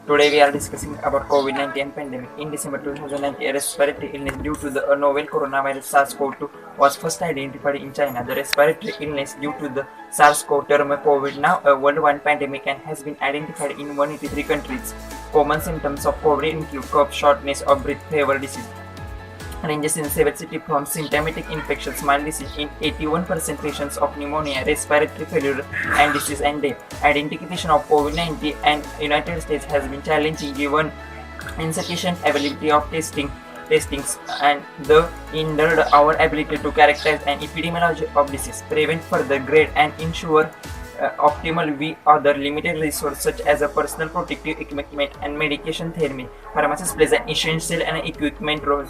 Today we are discussing about COVID-19 pandemic. In December 2019, a respiratory illness due to the novel coronavirus SARS-CoV-2 was first identified in China. The respiratory illness due to the SARS-CoV term COVID, now a worldwide pandemic, and has been identified in 183 countries. Common symptoms of COVID include cough, shortness of breath, fever, disease ranges in severity from symptomatic infections, mild disease in 81% patients of pneumonia, respiratory failure, and disease and death. Identification of COVID-19 and United States has been challenging given insufficient availability of testings and the hindered our ability to characterize an epidemiology of disease, prevent further grade, and ensure optimal we other limited resources such as a personal protective equipment and medication therapy. Pharmacists plays an essential and equipment role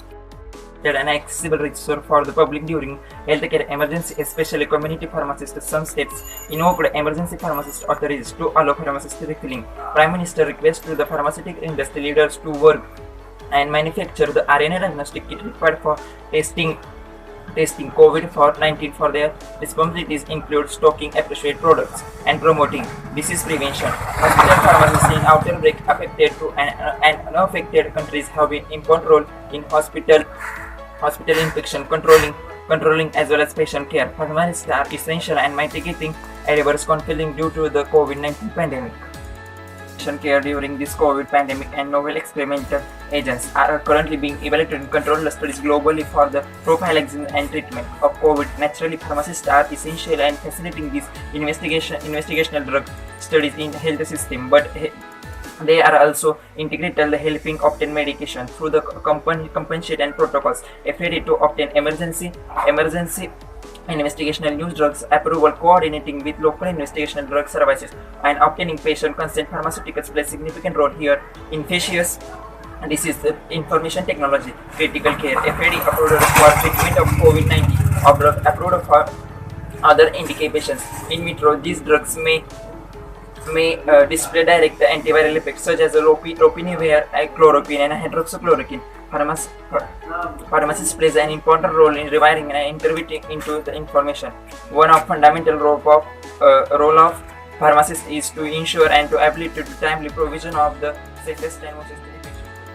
and accessible resource for the public during healthcare emergency, especially community pharmacists. Some states invoked emergency pharmacist authorities to allow pharmacist refilling. Prime Minister requested the pharmaceutical industry leaders to work and manufacture the RNA diagnostic kit required for testing COVID-19 for their responsibilities include stocking appropriate products and promoting disease prevention. Hospital pharmacists in outbreak affected to and unaffected countries have an important role in hospital infection controlling as well as patient care. Pharmacists are essential and mitigating adverse conflicting due to the COVID-19 pandemic. Patient care during this COVID pandemic and novel experimental agents are currently being evaluated in controlled studies globally for the prophylaxis and treatment of COVID. Naturally, pharmacists are essential and facilitating these investigational drug studies in health system, but they are also integral helping obtain medication through the compensation protocols. FDA to obtain emergency investigational new drugs approval, coordinating with local investigational drug services, and obtaining patient consent. Pharmaceuticals play a significant role here. Infectious disease information technology, critical care. FDA approved for treatment of COVID-19, approved for other indications. In vitro, these drugs may display direct antiviral effects such as lopinavir, chloroquine, and hydroxychloroquine. Pharmacists plays an important role in rewiring and interpreting into the information. One of fundamental role of pharmacists is to ensure and to ability to timely provision of the safest and most